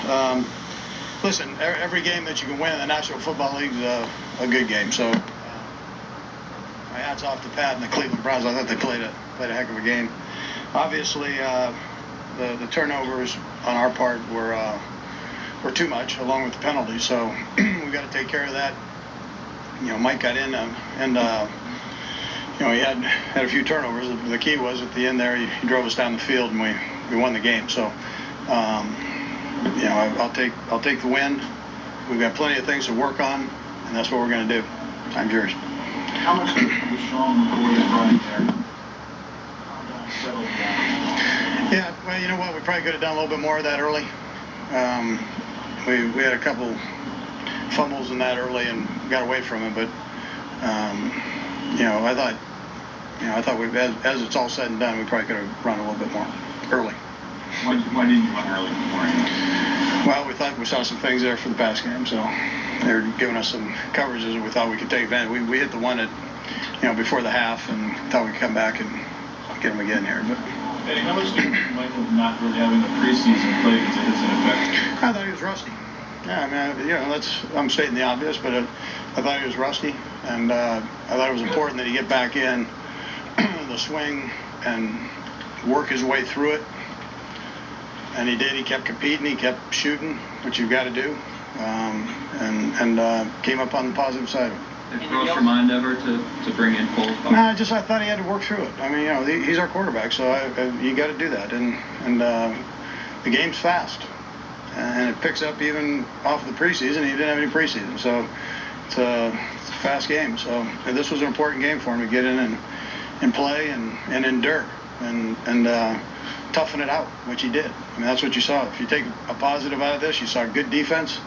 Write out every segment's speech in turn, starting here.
Um, Listen, every game that you can win in the National Football League is a good game. So my hats off to Pat and the Cleveland Browns. I thought they played a heck of a game. Obviously, the turnovers on our part were too much, along with the penalties. So we got to take care of that. Mike got in and he had a few turnovers. The key was at the end there, he drove us down the field and we won the game. So. I'll take the win. We've got plenty of things to work on, and that's what we're going to do. Time's yours. How much was Sean McCoy running there? Settled down. Yeah, well, you know what? We probably could have done a little bit more of that early. We had a couple fumbles in that early and got away from it, but I thought as it's all said and done, we probably could have run a little bit more early. Why didn't you run early beforehand? Well, we thought we saw some things there for the pass game, so they're giving us some coverages that we thought we could take advantage. We hit the one at before the half, and thought we'd come back and get them again here. But hey, how much did Michael not really having a preseason play has an effect? I thought he was rusty. Yeah, I mean, I'm stating the obvious, but I thought he was rusty, and I thought it was important that he get back in the swing and work his way through it. And he did. He kept competing. He kept shooting, which you've got to do, and came up on the positive side of it. Did it cross your mind ever to bring in Foles? I thought he had to work through it. I mean, he's our quarterback, so you got to do that. And the game's fast, and it picks up even off the preseason. He didn't have any preseason, so it's a fast game. So this was an important game for him to get in and play and endure and toughen it out, which he did. I mean, that's what you saw. If you take a positive out of this, you saw good defense,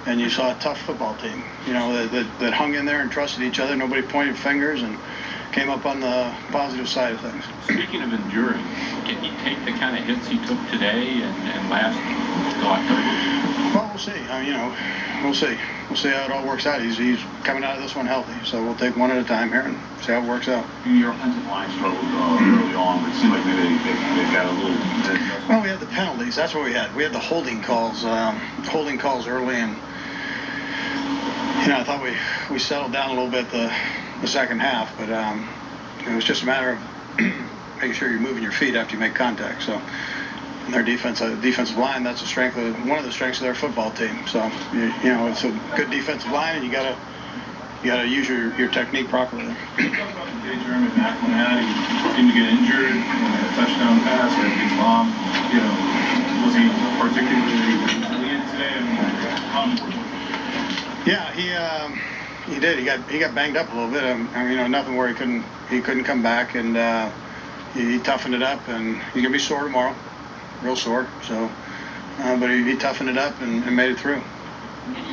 and you saw a tough football team, that hung in there and trusted each other. Nobody pointed fingers and came up on the positive side of things. Speaking of enduring, can he take the kind of hits he took today and last till October? Well, we'll see. We'll see. We'll see how it all works out. He's coming out of this one healthy, so we'll take one at a time here and see how it works out. Your offensive line struggled early on, but it seemed like maybe they got a little. Well, we had the penalties. That's what we had. We had the holding calls early, and I thought we settled down a little bit the second half, but it was just a matter of making sure you're moving your feet after you make contact. So. And their defensive line, that's one of the strengths of their football team. So it's a good defensive line, and you gotta use your technique properly there. Can you talk about the day Jeremy Maclin had? He seemed to get injured, a touchdown pass, or a big bomb. Was he particularly resilient today? I mean, how important was it? Yeah, he did. He got banged up a little bit. Nothing where he couldn't come back, and he toughened it up, and he's gonna be sore tomorrow. Real sore, so but he toughened it up and made it through.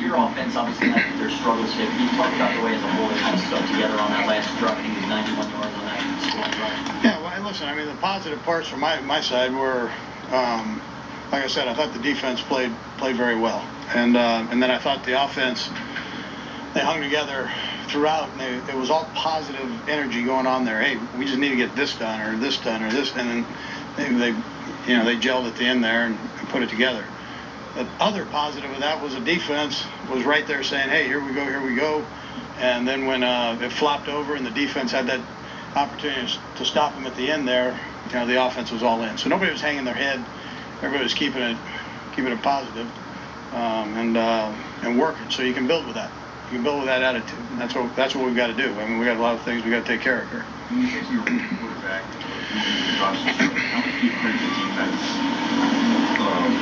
Your offense obviously had their struggles here. Can you talk about the way as a whole it kind of stuck together on that last drive? I think it was 91 yards on that scoring drive. Yeah, well, listen, I mean, the positive parts from my side were, like I said, I thought the defense played very well, and then I thought the offense, they hung together throughout, and it was all positive energy going on there. Hey, we just need to get this done or this done or this, and then they gelled at the end there and put it together. The other positive of that was the defense was right there saying, hey, here we go. And then when it flopped over and the defense had that opportunity to stop them at the end there, the offense was all in. So nobody was hanging their head. Everybody was keeping it positive and working. So you can build with that. You can build with that attitude. And that's what we've got to do. I mean, we got a lot of things we got to take care of here. When you face your quarterback, how much do you credit the defense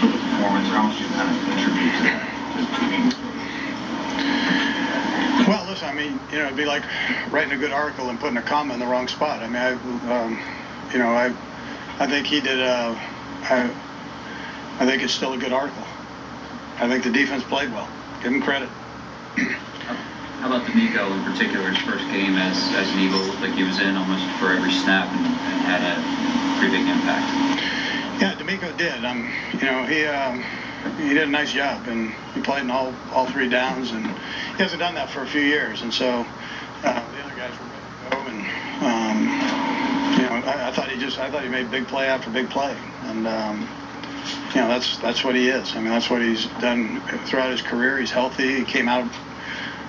for the performance, or how much do you kind of contribute to that? Well, listen, I mean, it'd be like writing a good article and putting a comma in the wrong spot. I mean, I think he did. I think it's still a good article. I think the defense played well. Give him credit. How about D'Amico in particular, his first game as an Eagle? Looked like he was in almost for every snap and had a pretty big impact. Yeah, D'Amico did. He did a nice job, and he played in all three downs, and he hasn't done that for a few years, and so the other guys were ready to go, and I thought he made big play after big play, and that's what he is. I mean, that's what he's done throughout his career. He's healthy. He came out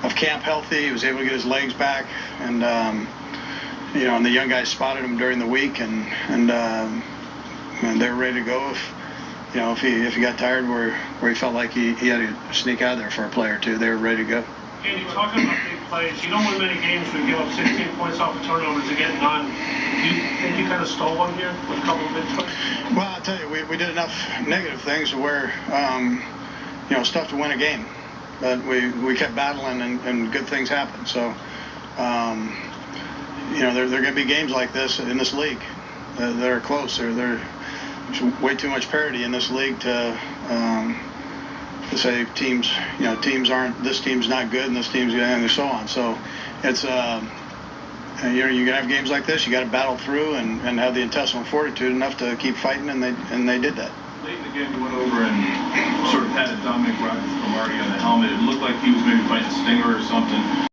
of camp healthy. He was able to get his legs back, and and the young guys spotted him during the week, and they were ready to go if he got tired where he felt like he had to sneak out there for a play or two. They were ready to go. Andy, talking about big plays, you don't win many games when you give up 16 points off of turnovers and get none. Do you think you kind of stole one here with a couple of big plays? Well, I'll tell you, we did enough negative things where, it's tough to win a game. But we kept battling and good things happened. So, there are going to be games like this in this league that are close. There's way too much parity in this league to say teams aren't, this team's not good and this team's good and so on. So it's, you're going to have games like this. You got to battle through and have the intestinal fortitude enough to keep fighting, and they did that. Late in the game, you went over and sort of patted Dominic Roberts-Cromartie on the helmet. It looked like he was maybe fighting a stinger or something.